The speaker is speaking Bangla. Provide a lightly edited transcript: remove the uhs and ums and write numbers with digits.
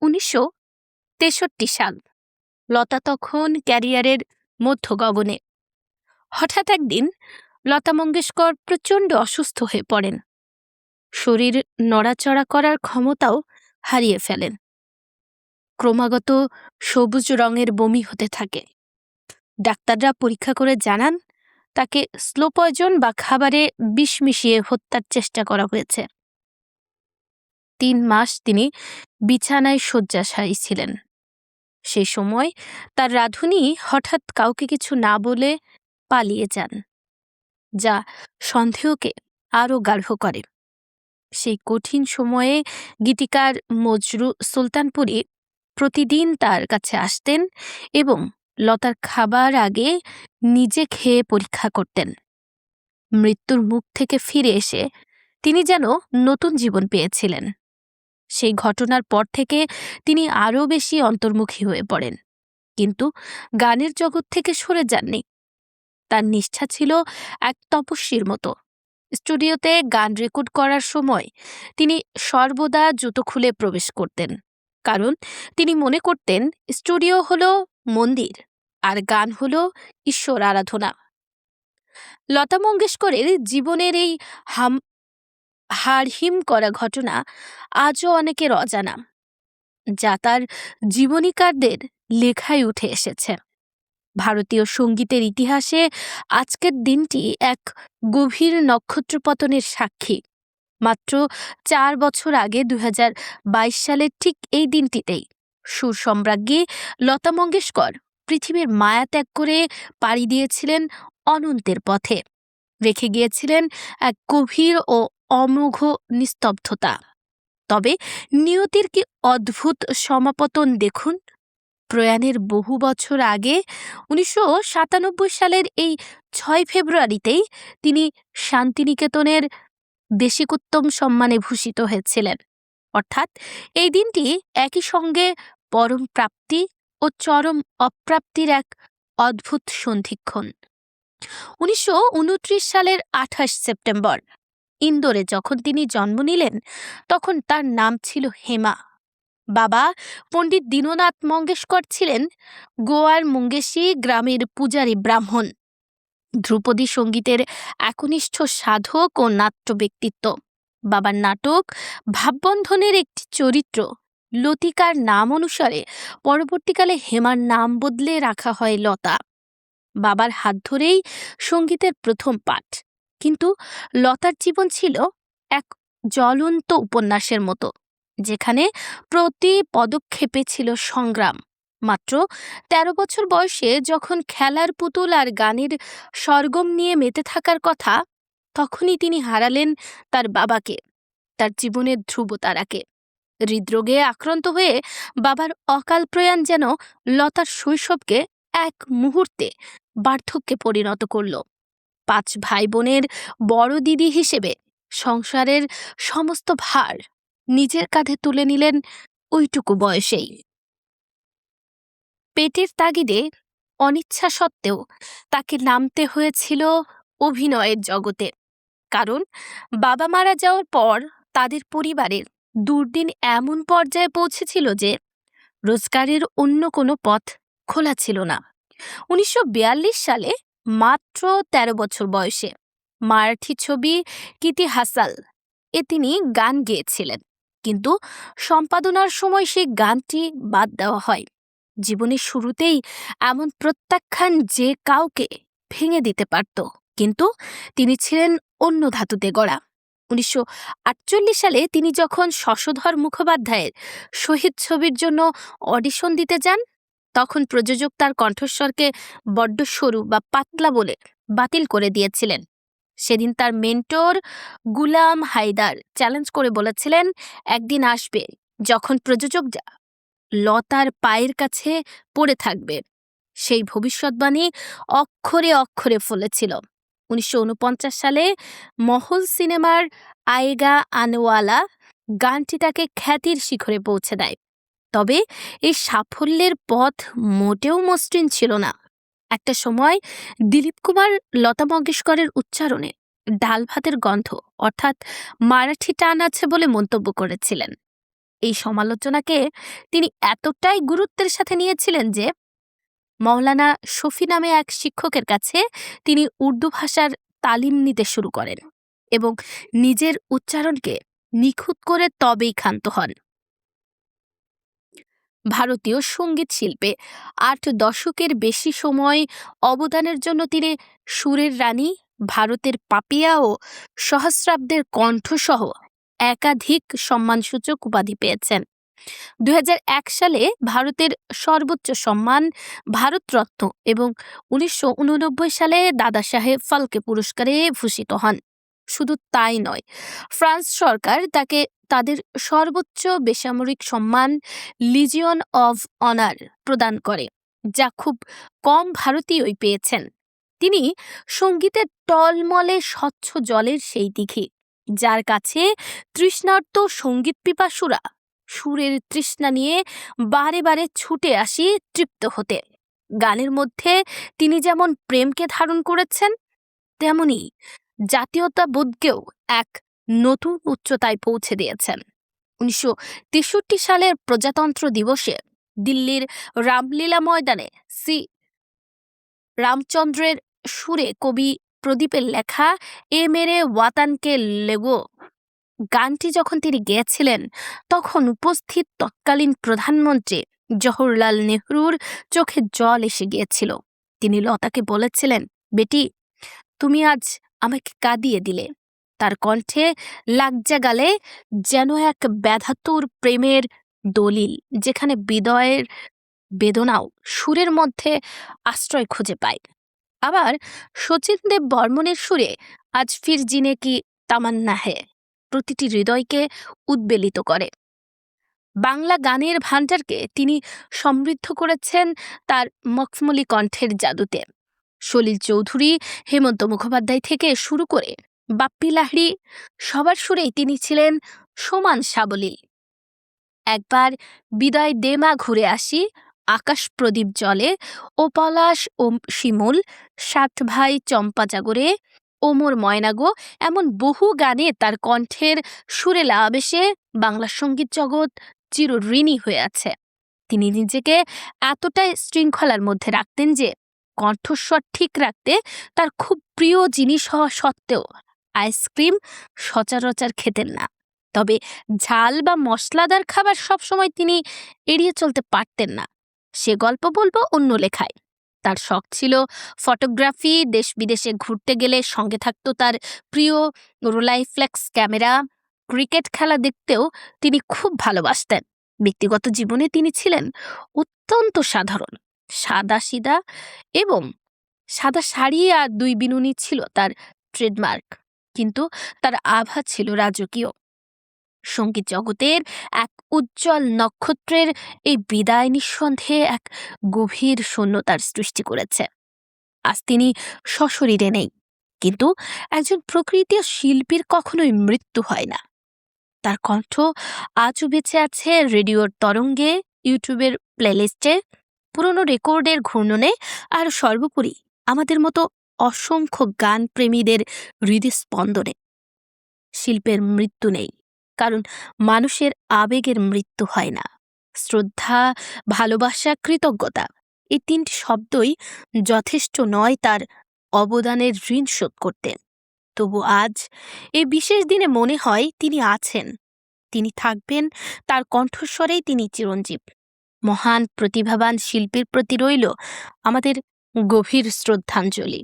1963 সাল। লতা তখন ক্যারিয়ারের মধ্য গগনে। হঠাৎ একদিন লতা মঙ্গেশকর প্রচণ্ড অসুস্থ হয়ে পড়েন। শরীর নড়াচড়া করার ক্ষমতাও হারিয়ে ফেলেন। ক্রমাগত সবুজ রঙের বমি হতে থাকে। ডাক্তাররা পরীক্ষা করে জানান তাকে স্লো পয়জন বা খাবারে বিষ মিশিয়ে হত্যার চেষ্টা করা হয়েছে। 3 মাস তিনি বিছানায় শয্যাশায়ী ছিলেন। সেই সময় তার রাঁধুনি হঠাৎ কাউকে কিছু না বলে পালিয়ে যান, যা সন্দেহকে আরও গাঢ় করে। সেই কঠিন সময়ে গীতিকার মজরু সুলতানপুরি প্রতিদিন তার কাছে আসতেন এবং লতার খাবার আগে নিজে খেয়ে পরীক্ষা করতেন। মৃত্যুর মুখ থেকে ফিরে এসে তিনি যেন নতুন জীবন পেয়েছিলেন। সেই ঘটনার পর থেকে তিনি আরও বেশি অন্তর্মুখী হয়ে পড়েন, কিন্তু গানের জগৎ থেকে সরে যাননি। তার নিষ্ঠা ছিল এক তপস্বীর মতো। স্টুডিওতে গান রেকর্ড করার সময় তিনি সর্বদা জুতো খুলে প্রবেশ করতেন, কারণ তিনি মনে করতেন স্টুডিও হলো মন্দির আর গান হলো ঈশ্বর আরাধনা। লতা মঙ্গেশকরের জীবনের এই হাড়হিম করা ঘটনা আজও অনেকের অজানা, যা তার জীবনীকারদের লেখায় উঠে এসেছে। ভারতীয় সঙ্গীতের ইতিহাসে আজকের দিনটি এক গভীর নক্ষত্রপতনের সাক্ষী। মাত্র 4 বছর আগে 2022 সালের ঠিক এই দিনটিতেই সুর সম্রাজ্ঞী লতা মঙ্গেশকর পৃথিবীর মায়া ত্যাগ করে পাড়ি দিয়েছিলেন অনন্তের পথে। রেখে গিয়েছিলেন এক গভীর ও অমোঘ নিস্তব্ধতা। তবে নিয়তির কি অদ্ভুত সমাপতন দেখুন। প্রয়াণের বহু বছর আগে 1997 সালের এই 6 ফেব্রুয়ারিতেই তিনি শান্তিনিকেতনের দেশিকোত্তম সম্মানে ভূষিত হয়েছিলেন। অর্থাৎ এই দিনটি একই সঙ্গে পরম প্রাপ্তি ও চরম অপ্রাপ্তির এক অদ্ভুত সন্ধিক্ষণ। 1929 সালের 28 সেপ্টেম্বর ইন্দোরে যখন তিনি জন্ম নিলেন, তখন তার নাম ছিল হেমা। বাবা পণ্ডিত দীননাথ মঙ্গেশকর ছিলেন গোয়ার মুঙ্গেশি গ্রামের পূজারী ব্রাহ্মণ। ধ্রুপদী সঙ্গীতের একনিষ্ঠ সাধক ও নাট্য ব্যক্তিত্ব। বাবার নাটক ভাববন্ধনের একটি চরিত্র লতিকার নাম অনুসারে পরবর্তীকালে হেমার নাম বদলে রাখা হয় লতা। বাবার হাত ধরেই সঙ্গীতের প্রথম পাঠ। কিন্তু লতার জীবন ছিল এক জ্বলন্ত উপন্যাসের মতো, যেখানে প্রতি পদক্ষেপে ছিল সংগ্রাম। মাত্র 13 বছর বয়সে যখন খেলার পুতুল আর গানের সরগম নিয়ে মেতে থাকার কথা, তখনই তিনি হারালেন তার বাবাকে, তার জীবনের ধ্রুবতারাকে। হৃদরোগে আক্রান্ত হয়ে বাবার অকাল প্রয়াণ যেন লতার শৈশবকে এক মুহূর্তে বার্ধক্যে পরিণত করল। 5 ভাই বোনের বড় দিদি হিসেবে সংসারের সমস্ত ভার নিজের কাঁধে তুলে নিলেন ওইটুকু বয়সেই। পেটের তাগিদে অনিচ্ছা সত্ত্বেও তাকে নামতে হয়েছিল অভিনয়ের জগতে, কারণ বাবা মারা যাওয়ার পর তাদের পরিবারের দুর্দিন এমন পর্যায়ে পৌঁছেছিল যে রোজগারের অন্য কোনো পথ খোলা ছিল না। 1942 সালে মাত্র 13 বছর বয়সে মারাঠি ছবি কিতি হাসাল এ তিনি গান গেয়েছিলেন, কিন্তু সম্পাদনার সময় সেই গানটি বাদ দেওয়া হয়। জীবনের শুরুতেই এমন প্রত্যাখ্যান যে কাউকে ভেঙে দিতে পারত, কিন্তু তিনি ছিলেন অন্য ধাতুতে গড়া। 1948 সালে তিনি যখন শশধর মুখোপাধ্যায়ের শহীদ ছবির জন্য অডিশন দিতে যান, তখন প্রযোজক তার কণ্ঠস্বরকে বড্ড সরু বা পাতলা বলে বাতিল করে দিয়েছিলেন। সেদিন তার মেন্টর গুলাম হায়দার চ্যালেঞ্জ করে বলেছিলেন, একদিন আসবে যখন প্রযোজক লতার পায়ের কাছে পড়ে থাকবে। সেই ভবিষ্যৎবাণী অক্ষরে অক্ষরে ফলেছিল। 1949 সালে মহল সিনেমার আয়েগা আনেওয়ালা গানটি তাকে খ্যাতির শিখরে পৌঁছে দেয়। তবে এই সাফল্যের পথ মোটেও মসৃণ ছিল না। একটা সময় দিলীপ কুমার লতা মঙ্গেশকরের উচ্চারণে ডাল ভাতের গন্ধ অর্থাৎ মারাঠি টান আছে বলে মন্তব্য করেছিলেন। এই সমালোচনাকে তিনি এতটাই গুরুত্বের সাথে নিয়েছিলেন যে মৌলানা শফি নামে এক শিক্ষকের কাছে তিনি উর্দু ভাষার তালিম নিতে শুরু করেন এবং নিজের উচ্চারণকে নিখুঁত করে তবেই ক্ষান্ত হন। ভারতীয় সঙ্গীত শিল্পে 8 দশকের বেশি সময় অবদানের জন্য তিনি সুরের রানী, ভারতের পাপিয়া ও সহস্রাব্দের কণ্ঠসহ একাধিক সম্মানসূচক উপাধি পেয়েছেন। 2001 সালে ভারতের সর্বোচ্চ সম্মান ভারতরত্ন এবং 1989 সালে দাদা সাহেব ফালকে পুরস্কারে ভূষিত হন। শুধু তাই নয়, ফ্রান্স সরকার তাকে তাদের সর্বোচ্চ বেসামরিক সম্মান লিজিয়ন অব অনার প্রদান করে, যা খুব কম ভারতীয়ই পেয়েছেন। তিনি সঙ্গীতের টলমলে স্বচ্ছ জলের সেই দিঘি, যার কাছে তৃষ্ণার্ত সঙ্গীত পিপাসুরা সুরের তৃষ্ণা নিয়ে বারে বারে ছুটে আসি তৃপ্ত হতে। গানের মধ্যে তিনি যেমন প্রেমকে ধারণ করেছেন, তেমনি জাতীয়তাবোধকেও এক নতুন উচ্চতায় পৌঁছে দিয়েছেন। 1963 সালের প্রজাতন্ত্র দিবসে দিল্লির রামলীলা ময়দানে শ্রী রামচন্দ্রের সুরে কবি প্রদীপের লেখা এ মেরে ওয়াতানকে লেগো গানটি যখন তিনি গেয়েছিলেন, তখন উপস্থিত তৎকালীন প্রধানমন্ত্রী জওহরলাল নেহরুর চোখে জল এসে গিয়েছিল। তিনি লতাকে বলেছিলেন, বেটি, তুমি আজ আমাকে কাঁদিয়ে দিলে। তার কণ্ঠে লাজ্জা গালে যেন এক ব্যথাতুর প্রেমের দলিল, যেখানে হৃদয়ের বেদনাও সুরের মধ্যে আশ্রয় খুঁজে পায়। আবার শচীন দেব বর্মনের সুরে আজ ফির জিনে কি তামান্না হে প্রতিটি হৃদয়কে উদ্বেলিত করে। বাংলা গানের ভান্ডারকে তিনি সমৃদ্ধ করেছেন তার মখমলি কণ্ঠের জাদুতে। সলিল চৌধুরী, হেমন্ত মুখোপাধ্যায় থেকে শুরু করে বাপ্পি লাহিড়ী, সবার সুরেই তিনি ছিলেন সমান সাবলীল। একবার বিদায় দেমা ঘুরে আসি, আকাশ প্রদীপ জলে, ও পলাশ ও শিমুল, 7 ভাই চম্পা জাগরে, ওমর ময়নাগো, এমন বহু গানে তার কণ্ঠের সুরেলা আবেশে বাংলা সঙ্গীত জগৎ চিরঋণী হয়ে আছে। তিনি নিজেকে এতটাই শৃঙ্খলার মধ্যে রাখতেন যে কণ্ঠস্বর ঠিক রাখতে তার খুব প্রিয় জিনিস হওয়া সত্ত্বেও আইসক্রিম সচরাচর খেতেন না। তবে ঝাল বা মশলাদার খাবার সবসময় তিনি এড়িয়ে চলতে পারতেন না। সে গল্প বলবো অন্য লেখায়। তার শখ ছিল ফটোগ্রাফি। দেশ বিদেশে ঘুরতে গেলে সঙ্গে থাকতো তার প্রিয় রোলাইফ্লেক্স ক্যামেরা। ক্রিকেট খেলা দেখতেও তিনি খুব ভালোবাসতেন। ব্যক্তিগত জীবনে তিনি ছিলেন অত্যন্ত সাধারণ, সাদাসিধা, এবং সাদা শাড়ি আর 2 বিনুনি ছিল তার ট্রেডমার্ক, কিন্তু তার আভা ছিল রাজকীয়। সঙ্গীত জগতের এক উজ্জ্বল নক্ষত্রের এই বিদায় নিঃসন্দেহে এক গভীর শূন্যতার সৃষ্টি করেছে। আজ তিনি সশরীরে নেই, কিন্তু একজন প্রকৃতির শিল্পীর কখনোই মৃত্যু হয় না। তার কণ্ঠ আজও বেঁচে আছে রেডিওর তরঙ্গে, ইউটিউবের প্লেলিস্টে, পুরনো রেকর্ডের ঘূর্ণনে, আর সর্বোপরি আমাদের মতো অসংখ্য গান প্রেমীদের হৃদস্পন্দনে। শিল্পের মৃত্যু নেই, কারণ মানুষের আবেগের মৃত্যু হয় না। শ্রদ্ধা, ভালোবাসা, কৃতজ্ঞতা, এই 3টি শব্দই যথেষ্ট নয় তার অবদানের ঋণ শোধ করতে। তবু আজ এই বিশেষ দিনে মনে হয় তিনি আছেন, তিনি থাকবেন, তার কণ্ঠস্বরেই তিনি চিরঞ্জীব। মহান প্রতিভাবান শিল্পীর প্রতি রইল আমাদের গভীর শ্রদ্ধাঞ্জলি।